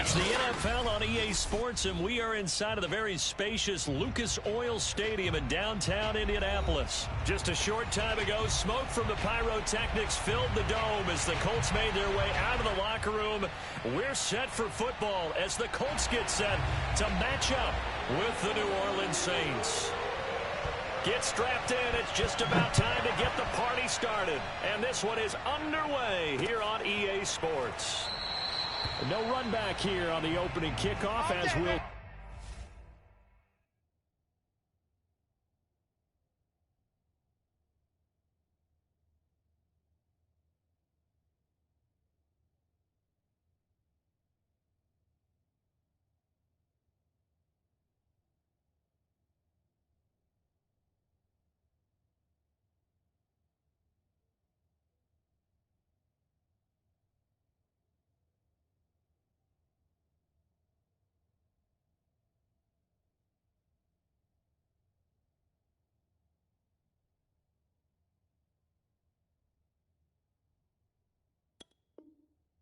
It's the NFL on EA Sports, and we are inside of the very spacious Lucas Oil Stadium in downtown Indianapolis. Just a short time ago, smoke from the pyrotechnics filled the dome as the Colts made their way out of the locker room. We're set for football as the Colts get set to match up with the New Orleans Saints. Get strapped in. It's just about time to get the party started. And this one is underway here on EA Sports. No run back here on the opening kickoff as we'll...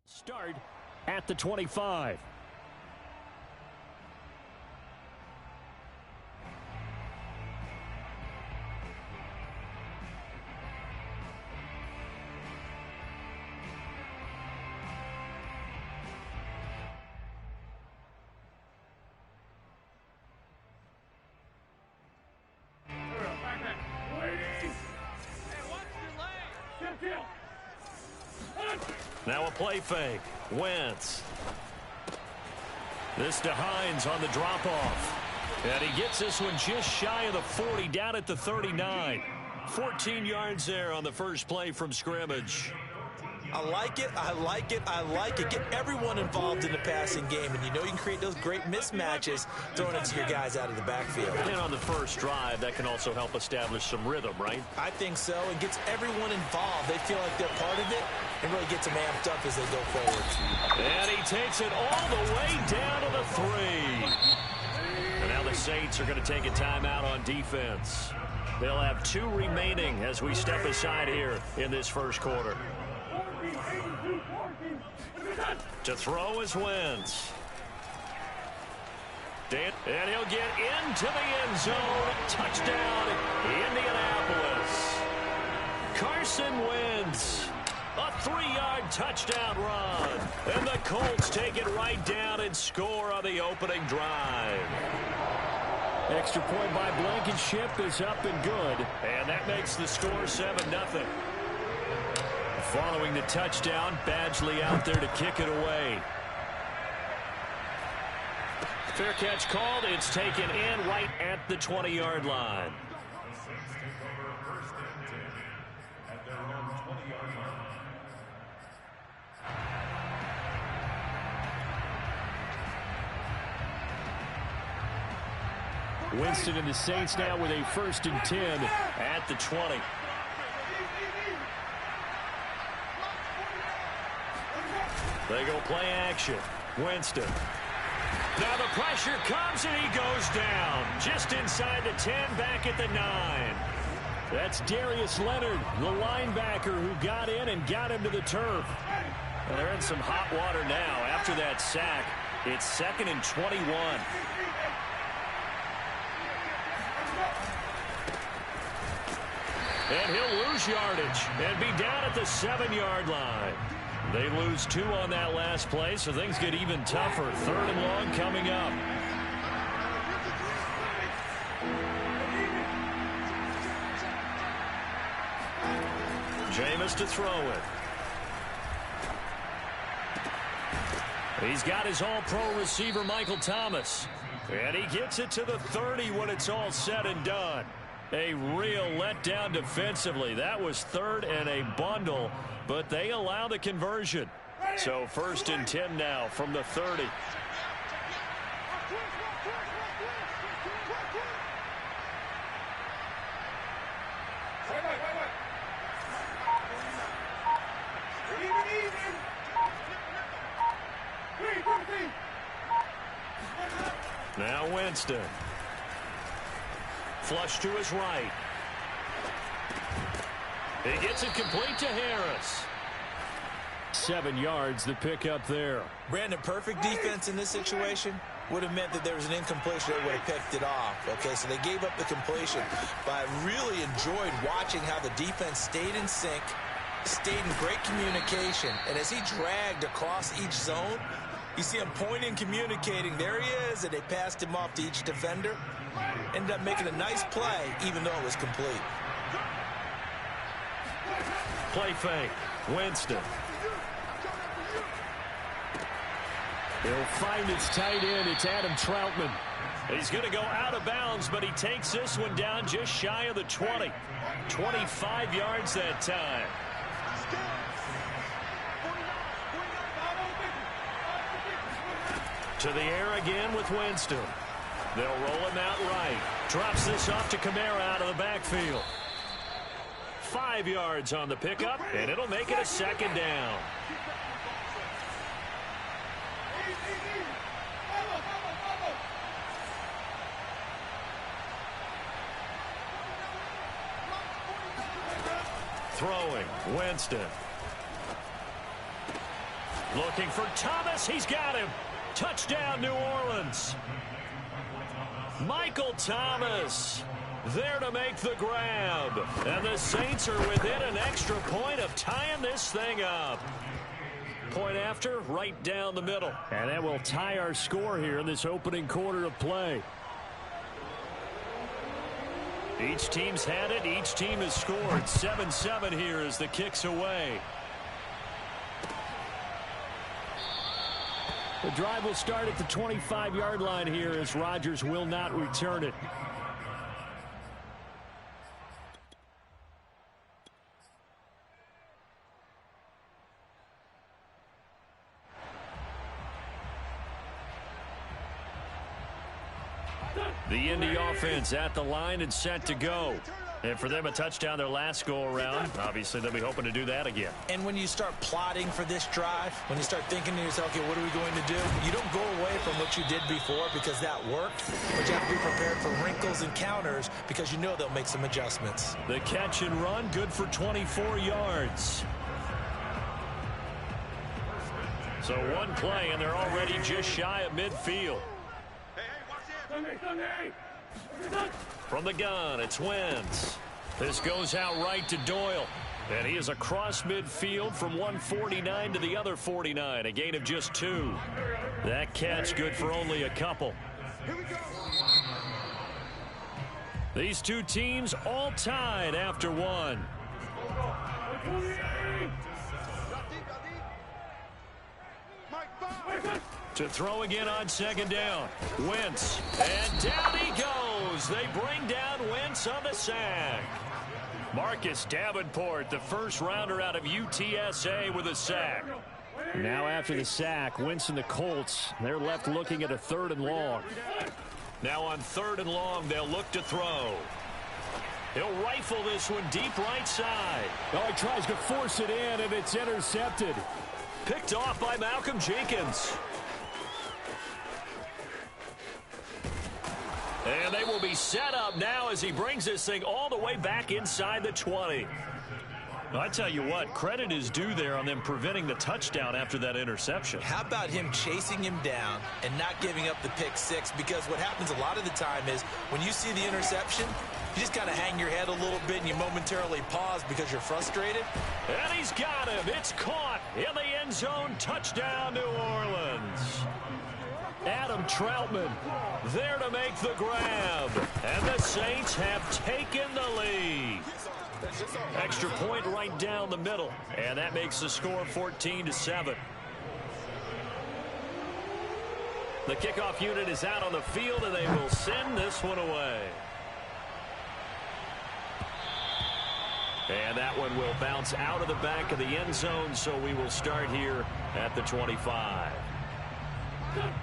Start at the 25. Now a play fake. Wentz. This to Hines on the drop-off. And he gets this one just shy of the 40, down at the 39. 14 yards there on the first play from scrimmage. I like it, I like it, I like it. Get everyone involved in the passing game, and you know you can create those great mismatches throwing it to your guys out of the backfield. And on the first drive, that can also help establish some rhythm, right? I think so. It gets everyone involved. They feel like they're part of it and really gets them amped up as they go forward. And he takes it all the way down to the 3. And now the Saints are going to take a timeout on defense. They'll have 2 remaining as we step aside here in this first quarter. To throw is Wentz. And he'll get into the end zone. Touchdown, Indianapolis. Carson Wentz. A 3-yard touchdown run. And the Colts take it right down and score on the opening drive. Extra point by Blankenship is up and good. And that makes the score 7-0. Following the touchdown, Badgley out there to kick it away. Fair catch called. It's taken in right at the 20-yard line. Winston and the Saints now with a 1st and 10 at the 20. They go play action. Winston. Now the pressure comes and he goes down. Just inside the 10, back at the 9. That's Darius Leonard, the linebacker who got in and got him to the turf. And they're in some hot water now after that sack. It's 2nd and 21. And he'll lose yardage and be down at the 7-yard line. They lose 2 on that last play, so things get even tougher. 3rd and long coming up. Jameis to throw it. He's got his all-pro receiver, Michael Thomas. And he gets it to the 30 when it's all said and done. A real letdown defensively. That was 3rd and a bundle, but they allow the conversion. So 1st and 10 now from the 30. Now Winston. Flush to his right. He gets it complete to Harris. 7 yards to pick up there. Brandon, perfect defense in this situation would have meant that there was an incompletion. They would have picked it off. Okay, so they gave up the completion. But I really enjoyed watching how the defense stayed in sync, stayed in great communication. And as he dragged across each zone, you see him pointing, communicating. There he is, and they passed him off to each defender. Ended up making a nice play, even though it was complete. Play fake. Winston. He'll find his tight end. It's Adam Troutman. He's going to go out of bounds, but he takes this one down just shy of the 20. 25 yards that time. To the air again with Winston. They'll roll him out right. Drops this off to Kamara out of the backfield. 5 yards on the pickup, and it'll make it a second down. Throwing, Winston. Looking for Thomas. He's got him. Touchdown, New Orleans. Michael Thomas there to make the grab. And the Saints are within an extra point of tying this thing up. Point after, right down the middle. And that will tie our score here in this opening quarter of play. Each team's had it. Each team has scored. 7-7 here as the kick's away. The drive will start at the 25-yard line here as Rodgers will not return it. The Indy offense at the line and set to go. And for them, a touchdown their last go-around. Obviously, they'll be hoping to do that again. And when you start plotting for this drive, when you start thinking to yourself, okay, what are we going to do? You don't go away from what you did before because that worked. But you have to be prepared for wrinkles and counters because you know they'll make some adjustments. The catch and run, good for 24 yards. So one play, and they're already just shy of midfield. From the gun, it's Wentz. This goes out right to Doyle. And he is across midfield from 149 to the other 49. A gain of just 2. That catch good for only a couple. These two teams all tied after one. To throw again on second down. Wentz. And down he goes. They bring down Wentz on the sack. Marcus Davenport, the first rounder out of UTSA with a sack. Now after the sack, Wentz and the Colts, they're left looking at a 3rd and long. Now on 3rd and long, they'll look to throw. He'll rifle this one deep right side. Oh, he tries to force it in, and it's intercepted. Picked off by Malcolm Jenkins. And they will be set up now as he brings this thing all the way back inside the 20. I tell you what, credit is due there on them preventing the touchdown after that interception. How about him chasing him down and not giving up the pick six? Because what happens a lot of the time is when you see the interception, you just kind of hang your head a little bit and you momentarily pause because you're frustrated. And he's got him. It's caught in the end zone. Touchdown, New Orleans. Adam Troutman there to make the grab. And the Saints have taken the lead. Extra point right down the middle. And that makes the score 14-7. The kickoff unit is out on the field, and they will send this one away. And that one will bounce out of the back of the end zone, so we will start here at the 25.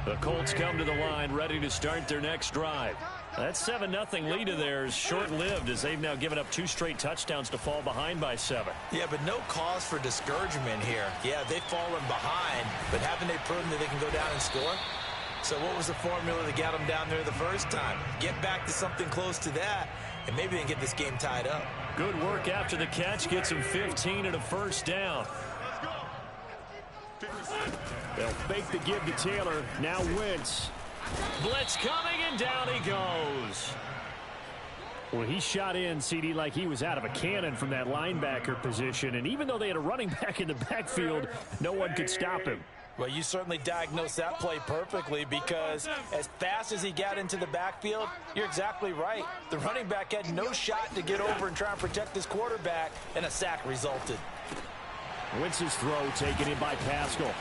The Colts come to the line ready to start their next drive. That 7-0 lead of theirs short-lived as they've now given up 2 straight touchdowns to fall behind by 7. Yeah, but no cause for discouragement here. Yeah, they've fallen behind, but haven't they proven that they can go down and score? So what was the formula that got them down there the first time? Get back to something close to that, and maybe they can get this game tied up. Good work after the catch. Gets him 15 and a first down. They'll fake the give to Taylor. Now Wentz. Blitz coming, and down he goes. Well, he shot in, CD, like he was out of a cannon from that linebacker position. And even though they had a running back in the backfield, no one could stop him. Well, you certainly diagnosed that play perfectly, because as fast as he got into the backfield, you're exactly right. The running back had no shot to get over and try and protect his quarterback, and a sack resulted. Wentz's throw taken in by Pascal.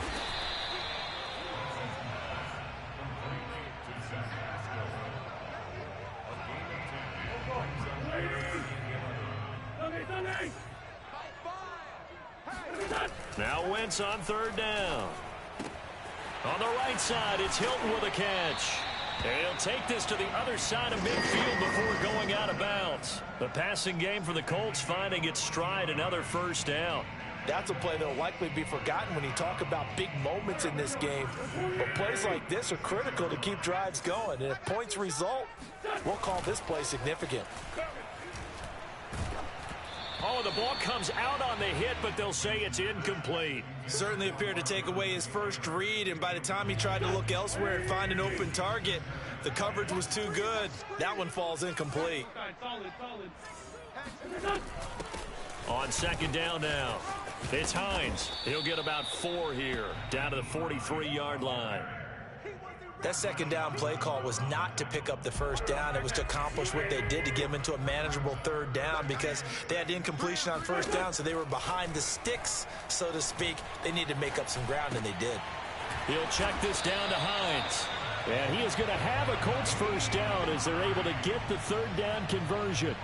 Now Wentz on third down. On the right side, it's Hilton with a catch. He'll take this to the other side of midfield before going out of bounds. The passing game for the Colts finding its stride, another first down. That's a play that will likely be forgotten when you talk about big moments in this game. But plays like this are critical to keep drives going. And if points result, we'll call this play significant. Oh, the ball comes out on the hit, but they'll say it's incomplete. Certainly appeared to take away his first read, and by the time he tried to look elsewhere and find an open target, the coverage was too good. That one falls incomplete. On second down now, it's Hines. He'll get about 4 here, down to the 43-yard line. That second down play call was not to pick up the first down. It was to accomplish what they did, to get them into a manageable third down, because they had incompletion on first down, so they were behind the sticks, so to speak. They needed to make up some ground, and they did. He'll check this down to Hines. And he is going to have a Colts first down as they're able to get the third down conversion.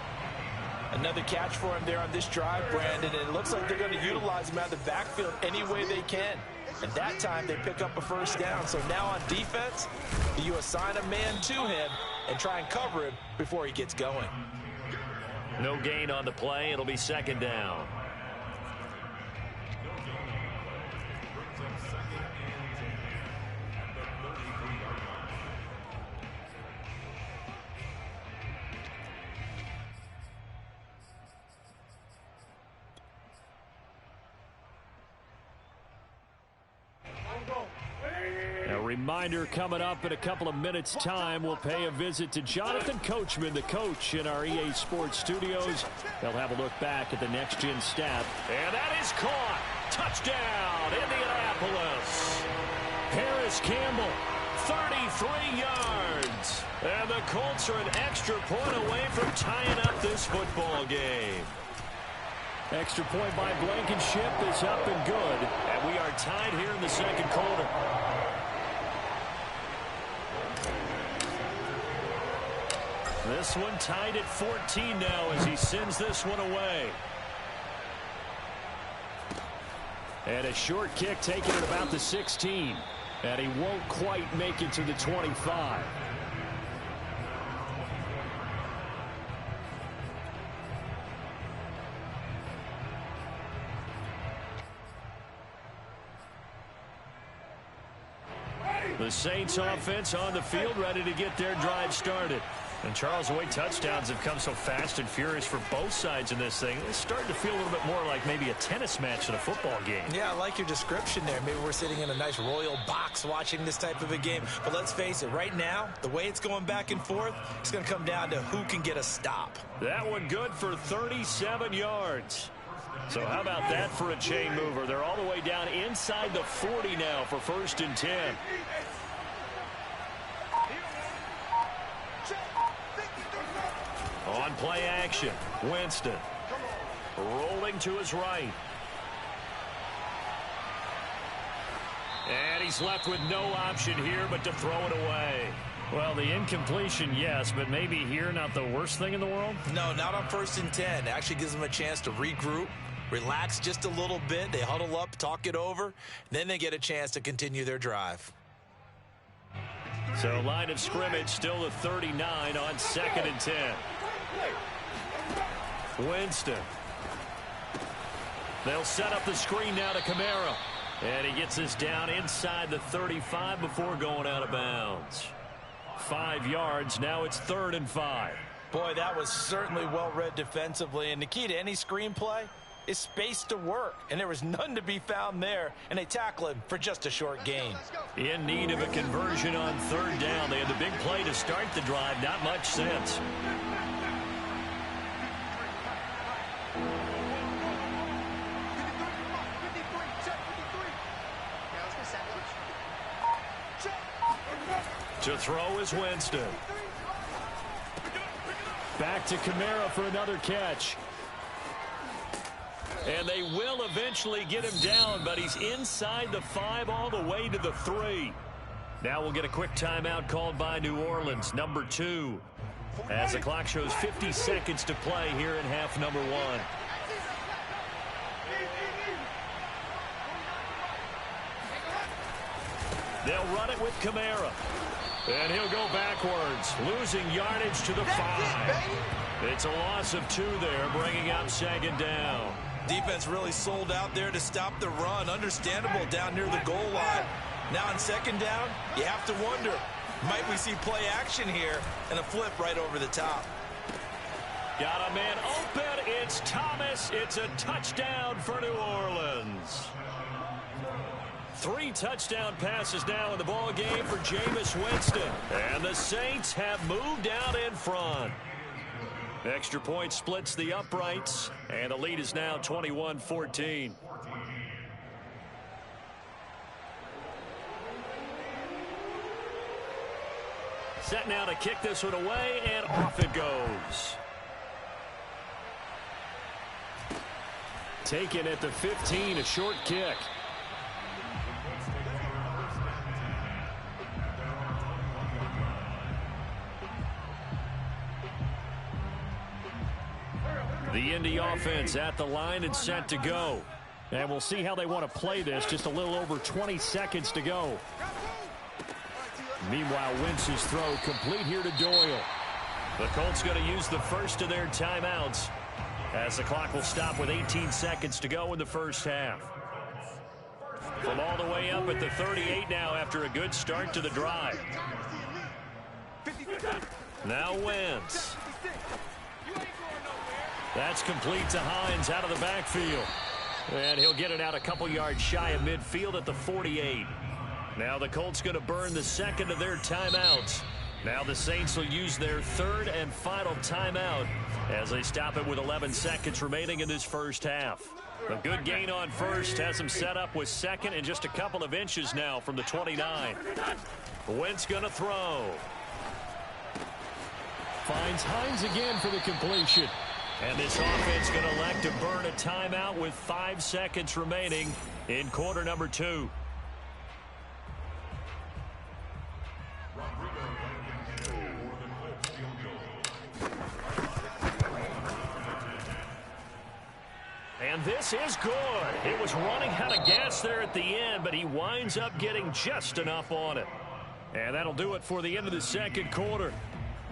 Another catch for him there on this drive, Brandon, and it looks like they're going to utilize him out of the backfield any way they can. And that time they pick up a first down. So now on defense, you assign a man to him and try and cover him before he gets going. No gain on the play. It'll be second down. Reminder, coming up in a couple of minutes' time, we'll pay a visit to Jonathan Coachman, the coach in our EA Sports studios. They'll have a look back at the next-gen stat. And that is caught. Touchdown, Indianapolis. Harris Campbell, 33 yards. And the Colts are an extra point away from tying up this football game. Extra point by Blankenship is up and good. And we are tied here in the second quarter. This one tied at 14 now as he sends this one away. And a short kick taken at about the 16. And he won't quite make it to the 25. The Saints offense on the field, ready to get their drive started. And Charles, the way touchdowns have come so fast and furious for both sides in this thing, it's starting to feel a little bit more like maybe a tennis match than a football game. Yeah, I like your description there. Maybe we're sitting in a nice royal box watching this type of a game. But let's face it, right now, the way it's going back and forth, it's going to come down to who can get a stop. That one good for 37 yards. So how about that for a chain mover? They're all the way down inside the 40 now for 1st and 10. On play action, Winston rolling to his right. And he's left with no option here but to throw it away. Well, the incompletion, yes, but maybe here not the worst thing in the world? No, not on 1st and 10. It actually gives them a chance to regroup, relax just a little bit. They huddle up, talk it over, then they get a chance to continue their drive. So line of scrimmage still at 39 on 2nd and 10. Winston. They'll set up the screen now to Kamara. And he gets this down inside the 35 before going out of bounds. 5 yards. Now it's 3rd and 5. Boy, that was certainly well read defensively. And the key to any screenplay, is space to work, and there was none to be found there, and they tackle him for just a short gain. In need of a conversion on third down. They had the big play to start the drive. Not much sense. To throw is Winston. Back to Kamara for another catch. And they will eventually get him down, but he's inside the 5 all the way to the 3. Now we'll get a quick timeout called by New Orleans, number 2. As the clock shows 50 seconds to play here in half number 1. They'll run it with Kamara. And he'll go backwards, losing yardage to the 5. It's a loss of 2 there, bringing up second down. Defense really sold out there to stop the run. Understandable down near the goal line. Now on second down, you have to wonder, might we see play action here and a flip right over the top? Got a man open. It's Thomas. It's a touchdown for New Orleans. 3 touchdown passes now in the ball game for Jameis Winston. And the Saints have moved out in front. Extra point splits the uprights, and the lead is now 21-14. Set now to kick this one away, and off it goes. Taken at the 15, a short kick. The Indy offense at the line and set to go. And we'll see how they want to play this. Just a little over 20 seconds to go. Meanwhile, Wentz's throw complete here to Doyle. The Colts going to use the first of their timeouts as the clock will stop with 18 seconds to go in the first half. From all the way up at the 38 now after a good start to the drive. Now Wentz. That's complete to Hines out of the backfield. And he'll get it out a couple yards shy of midfield at the 48. Now the Colts going to burn the second of their timeouts. Now the Saints will use their third and final timeout as they stop it with 11 seconds remaining in this first half. A good gain on first has them set up with second and just a couple of inches now from the 29. Wentz going to throw. Finds Hines again for the completion. And this offense going to elect to burn a timeout with 5 seconds remaining in quarter number 2. And this is good. It was running out of gas there at the end, but he winds up getting just enough on it. And that'll do it for the end of the second quarter.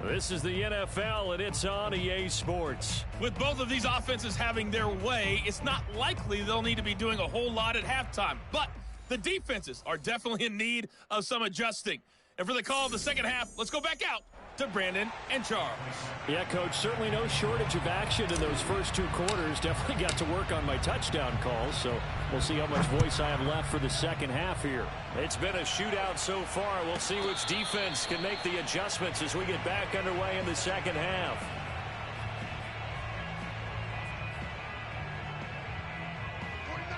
This is the NFL, and it's on EA Sports. With both of these offenses having their way, it's not likely they'll need to be doing a whole lot at halftime. But the defenses are definitely in need of some adjusting. And for the call of the second half, let's go back out to Brandon and Charles. Yeah, Coach, certainly no shortage of action in those first 2 quarters. Definitely got to work on my touchdown calls, so we'll see how much voice I have left for the second half here. It's been a shootout so far. We'll see which defense can make the adjustments as we get back underway in the second half.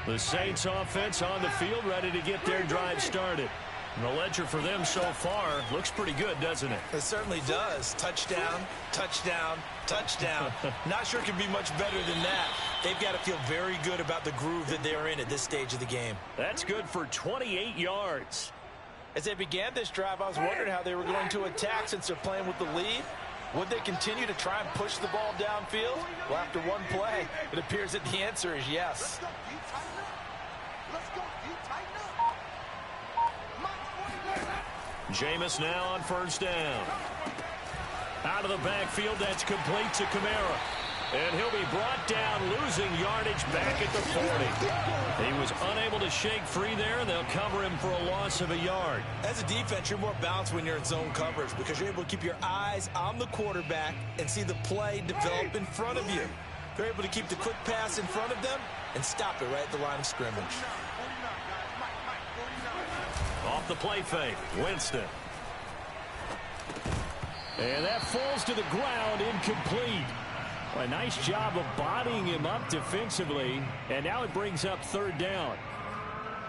The Saints offense on the field ready to get their drive started. And the ledger for them so far looks pretty good, doesn't it? It certainly does. Touchdown, touchdown, touchdown. Not sure it can be much better than that. They've got to feel very good about the groove that they're in at this stage of the game. That's good for 28 yards. As they began this drive, I was wondering how they were going to attack since they're playing with the lead. Would they continue to try and push the ball downfield? Well, after one play, it appears that the answer is yes. Jameis now on first down. Out of the backfield, that's complete to Kamara. And he'll be brought down, losing yardage back at the 40. He was unable to shake free there, and they'll cover him for a loss of a yard. As a defense, you're more balanced when you're in zone coverage because you're able to keep your eyes on the quarterback and see the play develop in front of you. They're able to keep the quick pass in front of them and stop it right at the line of scrimmage. Off the play fake, Winston. And that falls to the ground, incomplete. Well, a nice job of bodying him up defensively, and now it brings up third down.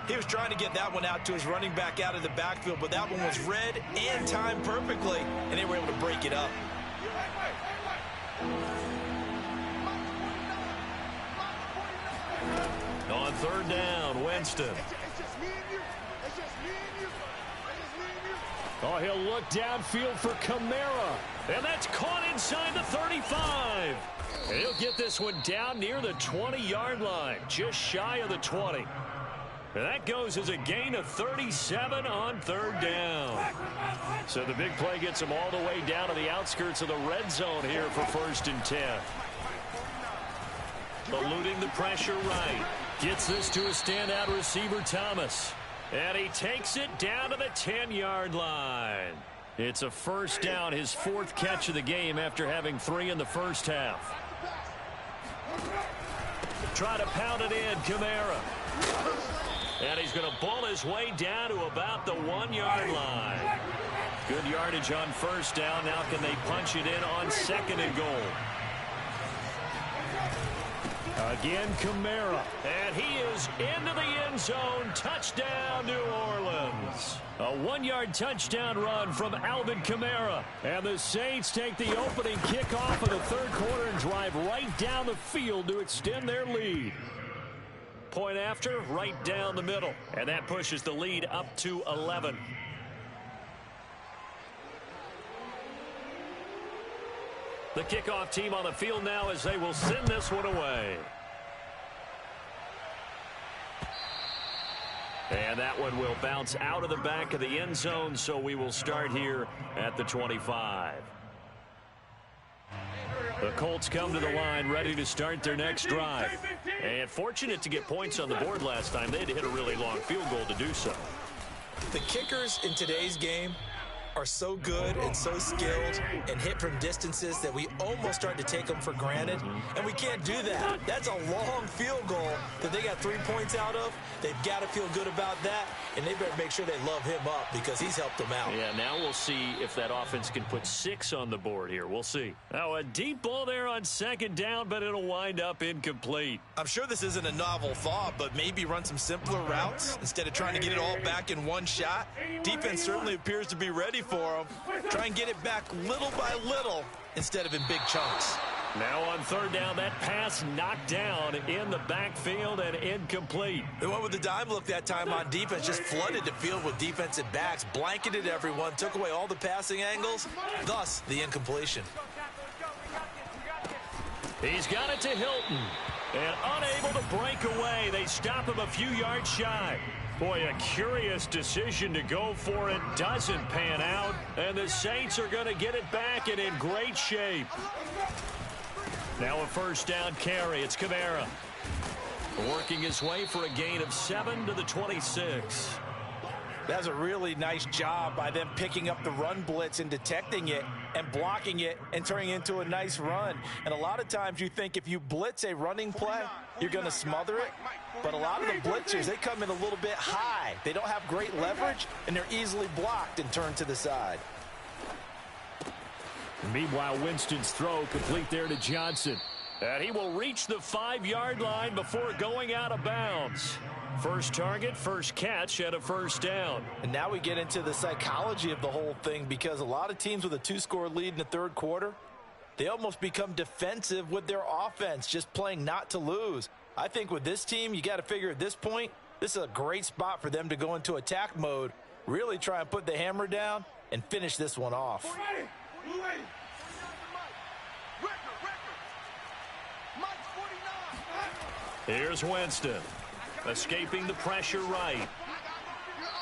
He was trying to get that one out to his running back out of the backfield, but that one was read and timed perfectly, and they were able to break it up. On third down, Winston. Oh, he'll look downfield for Kamara. And that's caught inside the 35. And he'll get this one down near the 20-yard line, just shy of the 20. And that goes as a gain of 37 on third down. So the big play gets him all the way down to the outskirts of the red zone here for 1st and 10. Eluding the pressure right. Gets this to a standout receiver, Thomas. And he takes it down to the 10-yard line. It's a first down, his 4th catch of the game after having 3 in the first half. Try to pound it in, Kamara. And he's going to ball his way down to about the 1-yard line. Good yardage on first down. Now can they punch it in on 2nd and goal? Again, Kamara. And he is into the end zone. Touchdown, New Orleans. A 1-yard touchdown run from Alvin Kamara. And the Saints take the opening kickoff of the third quarter and drive right down the field to extend their lead. Point after, right down the middle. And that pushes the lead up to 11. The kickoff team on the field now as they will send this one away. And that one will bounce out of the back of the end zone, so we will start here at the 25. The Colts come to the line ready to start their next drive. And fortunate to get points on the board last time. They had to hit a really long field goal to do so. The kickers in today's game are so good and so skilled and hit from distances that we almost start to take them for granted, and we can't do that. That's a long field goal that they got 3 points out of. They've got to feel good about that, and they better make sure they love him up because he's helped them out. Yeah, now we'll see if that offense can put 6 on the board here. We'll see. Now a deep ball there on 2nd down, but it'll wind up incomplete. I'm sure this isn't a novel thought, but maybe run some simpler routes instead of trying to get it all back in one shot. Defense certainly appears to be ready for him. Try and get it back little by little instead of in big chunks. Now on third down, that pass knocked down in the backfield and incomplete. They went with the dime look that time on defense, just flooded the field with defensive backs, blanketed everyone, took away all the passing angles, thus the incompletion. He's got it to Hilton, and unable to break away. They stop him a few yards shy. Boy, a curious decision to go for it. Doesn't pan out, and the Saints are going to get it back and in great shape. Now a first down carry. It's Kamara working his way for a gain of 7 to the 26. That's a really nice job by them picking up the run blitz and detecting it and blocking it and turning it into a nice run. And a lot of times you think if you blitz a running play, you're going to smother it. But a lot of the blitzers, they come in a little bit high. They don't have great leverage, and they're easily blocked and turned to the side. Meanwhile, Winston's throw complete there to Johnson. And he will reach the 5-yard line before going out of bounds. First target, first catch, and a first down. And now we get into the psychology of the whole thing, because a lot of teams with a 2-score lead in the third quarter, they almost become defensive with their offense, just playing not to lose. I think with this team, you got to figure at this point, this is a great spot for them to go into attack mode, really try and put the hammer down and finish this one off. Here's Winston, escaping the pressure right.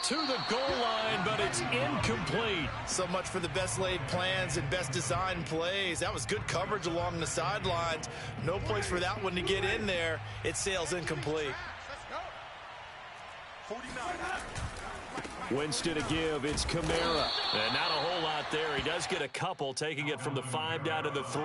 To the goal line, but it's incomplete. So much for the best laid plans and best designed plays. That was good coverage along the sidelines. No place for that one to get in there. It sails incomplete. Winston to give. It's Kamara. And not a whole lot there. He does get a couple, taking it from the 5 down to the 3.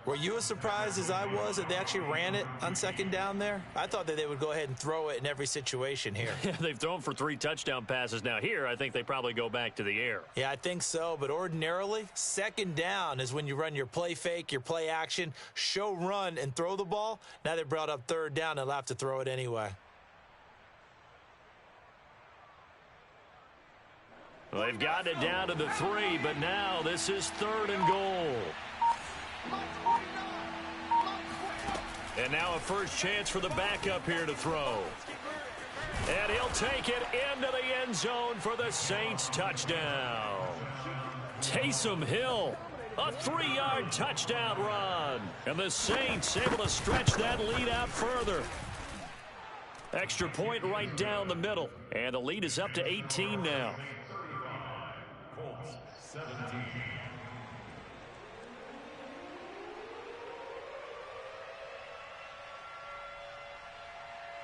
Were you as surprised as I was that they actually ran it on second down there? I thought that they would go ahead and throw it in every situation here. Yeah, they've thrown for 3 touchdown passes. Now here, I think they probably go back to the air. Yeah, I think so. But ordinarily, second down is when you run your play fake, your play action, show run, and throw the ball. Now they brought up third down. They'll have to throw it anyway. Well, they've got it down to the 3, but now this is 3rd and goal. And now a first chance for the backup here to throw. And he'll take it into the end zone for the Saints touchdown. Taysom Hill, a 3-yard touchdown run. And the Saints able to stretch that lead out further. Extra point right down the middle. And the lead is up to 18 now. Colts 17.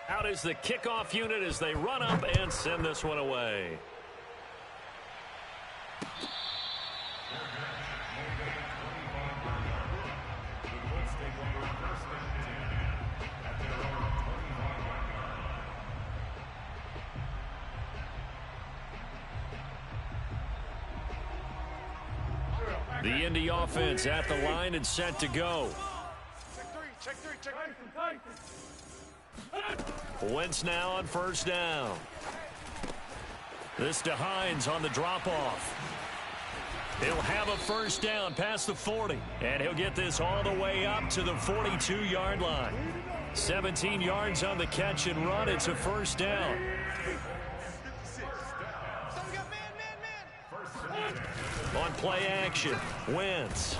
Out is the kickoff unit as they run up and send this one away. The Indy offense at the line and set to go. Check three. Wentz now on first down. This to Hines on the drop-off. He'll have a first down past the 40, and he'll get this all the way up to the 42-yard line. 17 yards on the catch and run. It's a first down. On play action, Wentz.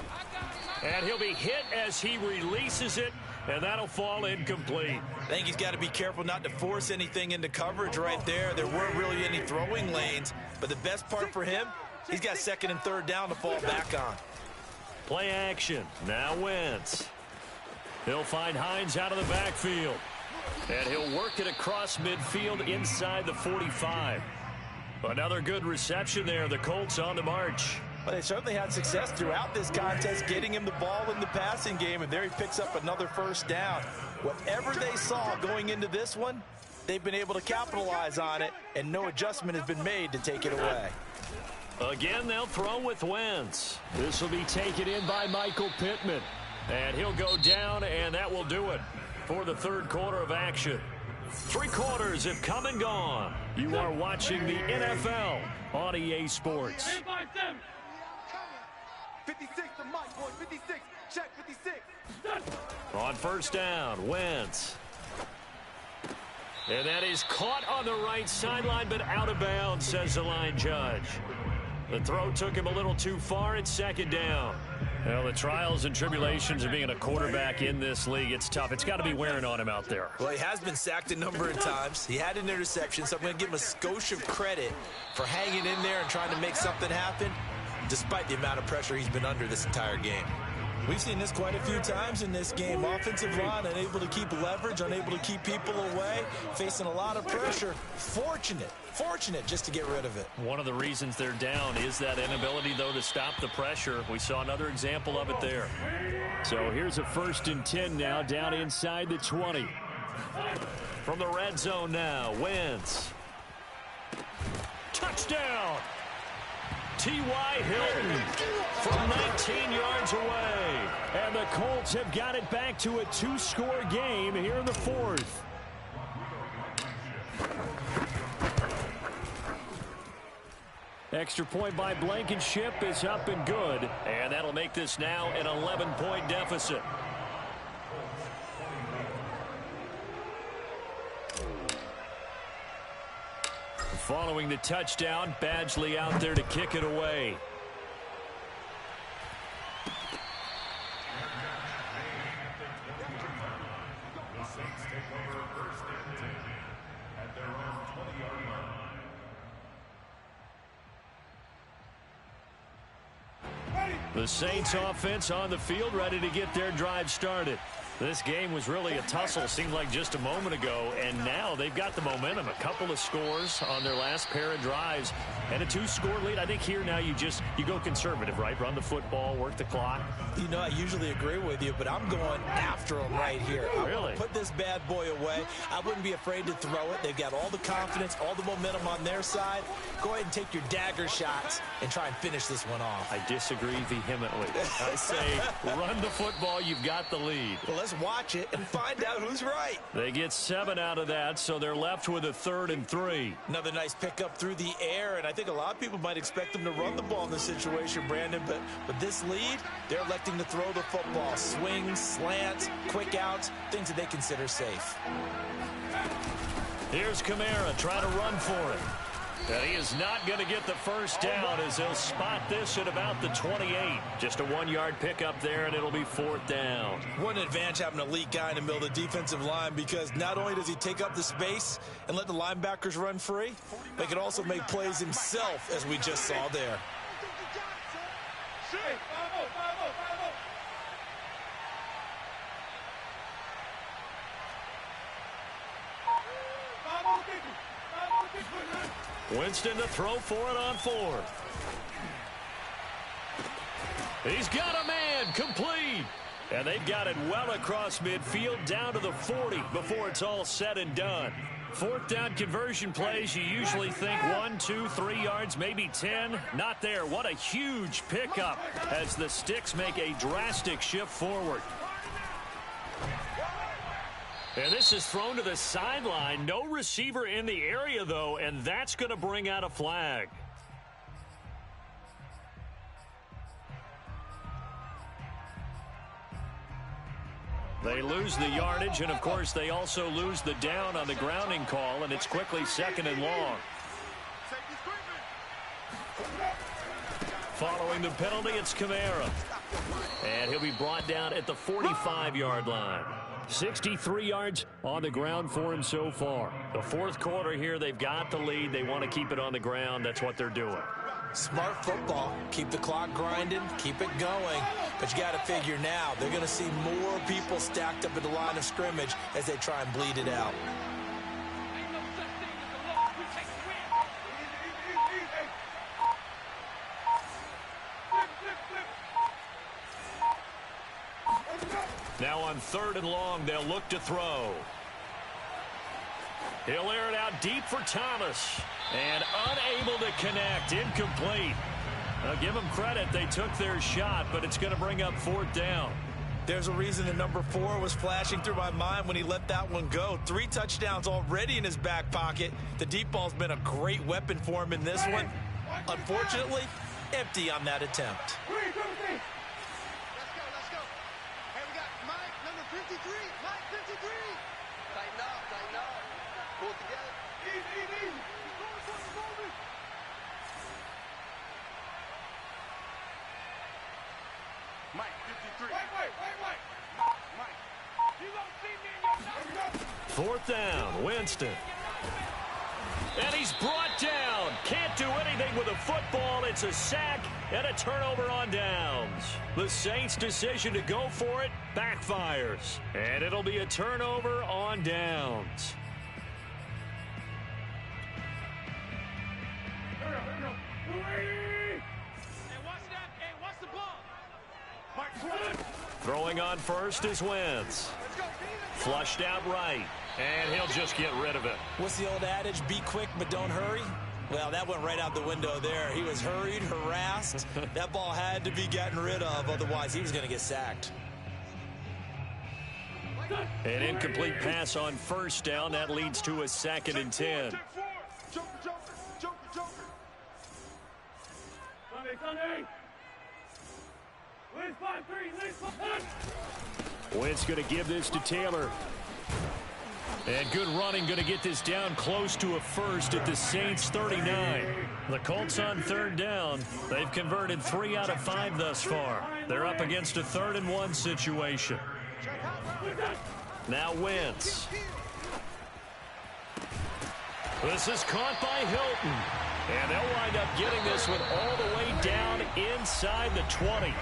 And he'll be hit as he releases it, and that'll fall incomplete. I think he's got to be careful not to force anything into coverage right there. There weren't really any throwing lanes, but the best part for him, he's got second and third down to fall back on. Play action, now Wentz. He'll find Hines out of the backfield, and he'll work it across midfield inside the 45. Another good reception there. The Colts on the march. Well, they certainly had success throughout this contest getting him the ball in the passing game, and there he picks up another first down. Whatever they saw going into this one, they've been able to capitalize on it, and no adjustment has been made to take it away. Again, they'll throw with Wentz. This will be taken in by Michael Pittman, and he'll go down, and that will do it for the third quarter of action. 3 quarters have come and gone. You are watching the NFL on EA Sports. 56 to Mike, boy, 56, check 56. On first down, Wentz. And that is caught on the right sideline, but out of bounds, says the line judge. The throw took him a little too far. It's second down. Well, the trials and tribulations of being a quarterback in this league, it's tough. It's got to be wearing on him out there. Well, he has been sacked a number of times. He had an interception, so I'm going to give him a skosh of credit for hanging in there and trying to make something happen, despite the amount of pressure he's been under this entire game. We've seen this quite a few times in this game. Offensive line unable to keep leverage, unable to keep people away, facing a lot of pressure. Fortunate just to get rid of it. One of the reasons they're down is that inability, though, to stop the pressure. We saw another example of it there. So here's a 1st and 10 now, down inside the 20. From the red zone now, Wentz. Touchdown! T.Y. Hilton from 19 yards away. And the Colts have got it back to a 2-score game here in the 4th. Extra point by Blankenship is up and good. And that'll make this now an 11-point deficit. Following the touchdown, Badgley out there to kick it away. The Saints offense on the field, ready to get their drive started. This game was really a tussle, seemed like just a moment ago, and now they've got the momentum. A couple of scores on their last pair of drives and a 2-score lead. I think here now you go conservative, right? Run the football, work the clock. You know, I usually agree with you, but I'm going after them right here. Really? Put this bad boy away. I wouldn't be afraid to throw it. They've got all the confidence, all the momentum on their side. Go ahead and take your dagger shots and try and finish this one off. I disagree vehemently. I say run the football. You've got the lead. Well, let's watch it and find out who's right. They get 7 out of that, so they're left with a 3rd and 3. Another nice pickup through the air, and I think a lot of people might expect them to run the ball in this situation, Brandon, but with this lead, they're electing to throw the football. Swings, slants, quick outs, things that they consider safe. Here's Kamara trying to run for it. And he is not going to get the first down as they'll spot this at about the 28. Just a 1-yard pickup there, and it'll be 4th down. What an advantage having an elite guy in the middle of the defensive line, because not only does he take up the space and let the linebackers run free, but he can also make plays himself, as we just saw there. Winston to throw for it on 4th. He's got a man, complete. And they've got it well across midfield down to the 40 before it's all said and done. 4th down conversion plays, you usually think 1, 2, 3 yards, maybe 10. Not there. What a huge pickup as the Sticks make a drastic shift forward. And this is thrown to the sideline. No receiver in the area, though, and that's going to bring out a flag. They lose the yardage, and, of course, they also lose the down on the grounding call, and it's quickly 2nd and long. Following the penalty, it's Kamara. And he'll be brought down at the 45-yard line. 63 yards on the ground for him so far. The 4th quarter here, they've got the lead. They want to keep it on the ground. That's what they're doing. Smart football. Keep the clock grinding. Keep it going. But you got to figure now, they're going to see more people stacked up at the line of scrimmage as they try and bleed it out. Now on 3rd and long, they'll look to throw. He'll air it out deep for Thomas. And unable to connect. Incomplete. Now give them credit. They took their shot, but it's going to bring up 4th down. There's a reason the number 4 was flashing through my mind when he let that one go. 3 touchdowns already in his back pocket. The deep ball's been a great weapon for him in this one. Unfortunately, empty on that attempt. Fourth down, Winston. And he's brought down. Can't do anything with a football. It's a sack and a turnover on downs. The Saints' decision to go for it backfires. And it'll be a turnover on downs. Throwing on first is Wentz. Flushed out right. And he'll just get rid of it. What's the old adage? Be quick, but don't hurry. Well, that went right out the window there. He was hurried, harassed. That ball had to be gotten rid of. Otherwise, he was going to get sacked. An incomplete pass on first down. That leads to a 2nd and 10. Wentz going to give this to Taylor. And good running, going to get this down close to a first at the Saints 39. The Colts on 3rd down. They've converted 3 out of 5 thus far. They're up against a 3rd and 1 situation. Now Wentz. This is caught by Hilton. And they'll wind up getting this one all the way down inside the 20.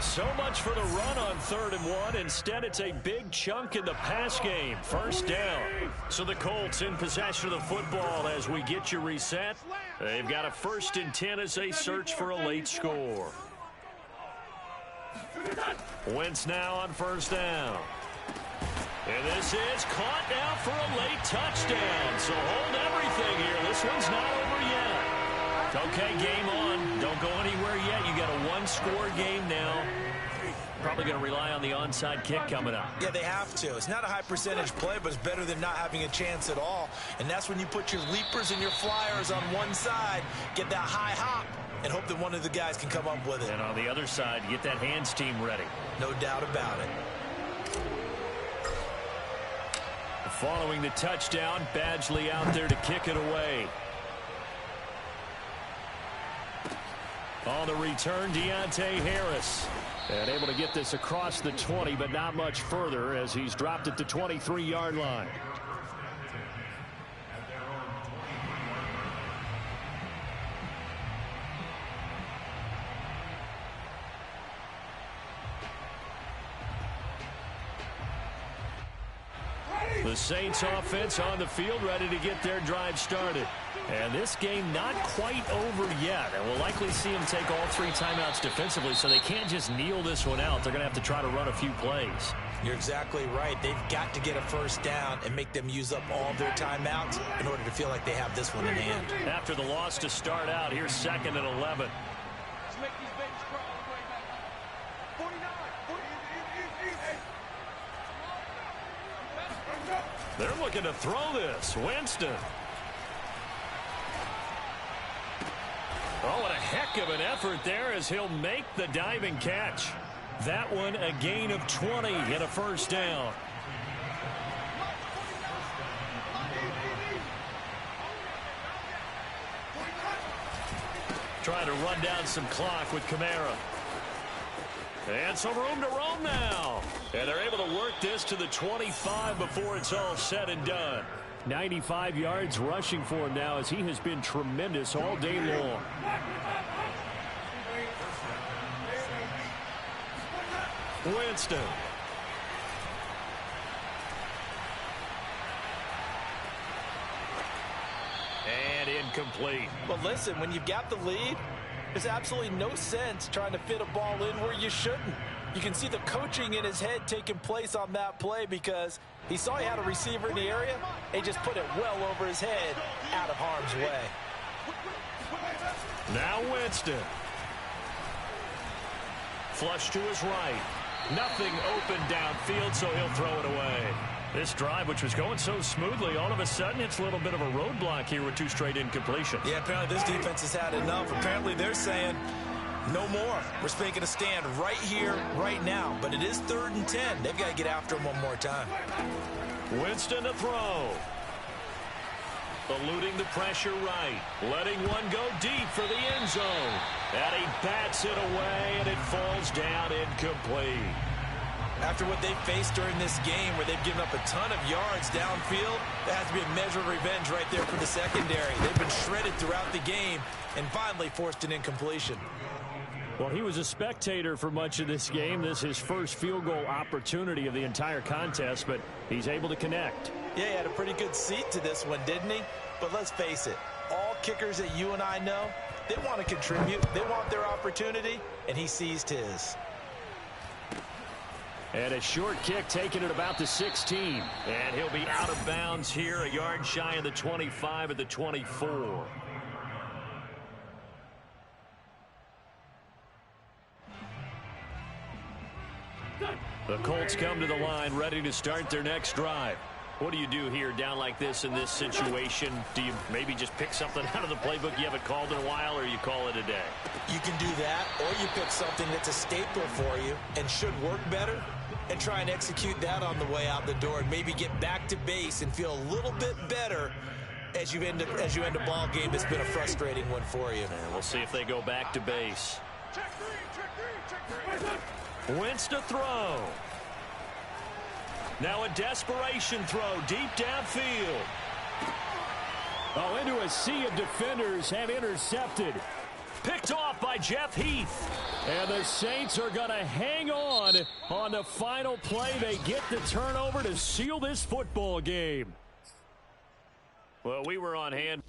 So much for the run on 3rd and 1. Instead, it's a big chunk in the pass game. First down. So the Colts in possession of the football as we get you reset. They've got a 1st and 10 as they search for a late score. Wentz now on 1st down. And this is caught now for a late touchdown. So hold everything here. This one's not over yet. Okay, game on. Don't go anywhere yet. You got a 1-score game now. Probably going to rely on the onside kick coming up. Yeah, they have to. It's not a high percentage play, but it's better than not having a chance at all. And that's when you put your leapers and your flyers on one side, get that high hop, and hope that one of the guys can come up with it. And on the other side, get that hands team ready. No doubt about it. Following the touchdown, Badgley out there to kick it away. On the return, Deontay Harris. And able to get this across the 20, but not much further as he's dropped at the 23-yard line. The Saints offense on the field ready to get their drive started. And this game not quite over yet. And we'll likely see them take all 3 timeouts defensively, so they can't just kneel this one out. They're going to have to try to run a few plays. You're exactly right. They've got to get a 1st down and make them use up all their timeouts in order to feel like they have this one in hand. After the loss to start out, here's 2nd and 11. Let's make these babies cry all the way back. 49, 48. They're looking to throw this. Winston. Oh, and a heck of an effort there as he'll make the diving catch. That one a gain of 20 and a 1st down. Trying to run down some clock with Kamara. And some room to roam now. And they're able to work this to the 25 before it's all said and done. 95 yards rushing for him now as he has been tremendous all day long. Winston. And incomplete. Well, listen, when you've got the lead, there's absolutely no sense trying to fit a ball in where you shouldn't. You can see the coaching in his head taking place on that play because he saw he had a receiver in the area and he just put it well over his head out of harm's way. Now Winston. Flush to his right. Nothing open downfield, so he'll throw it away. This drive, which was going so smoothly, all of a sudden it's a little bit of a roadblock here with 2 straight incompletions. Yeah, apparently this defense has had enough. Apparently they're saying no more. We're making a stand right here, right now. But it is 3rd and 10. They've got to get after him one more time. Winston to throw. Eluding the pressure right. Letting one go deep for the end zone. And he bats it away, and it falls down incomplete. After what they've faced during this game where they've given up a ton of yards downfield, there has to be a measure of revenge right there for the secondary. They've been shredded throughout the game and finally forced an incompletion. Well, he was a spectator for much of this game. This is his first field goal opportunity of the entire contest, but he's able to connect. Yeah, he had a pretty good seat to this one, didn't he? But let's face it, all kickers that you and I know, they want to contribute. They want their opportunity, and he seized his. And a short kick taken at about the 16. And he'll be out of bounds here, a yard shy of the 25 at the 24. The Colts come to the line ready to start their next drive. What do you do here down like this in this situation? Do you maybe just pick something out of the playbook you haven't called in a while, or you call it a day? You can do that, or you pick something that's a staple for you and should work better and try and execute that on the way out the door and maybe get back to base and feel a little bit better as you end a ball game that's been a frustrating one for you. And we'll see if they go back to base. Wentz to throw. Now a desperation throw deep downfield. Oh, into a sea of defenders have intercepted. Picked off by Jeff Heath. And the Saints are going to hang on the final play. They get the turnover to seal this football game. Well, we were on hand.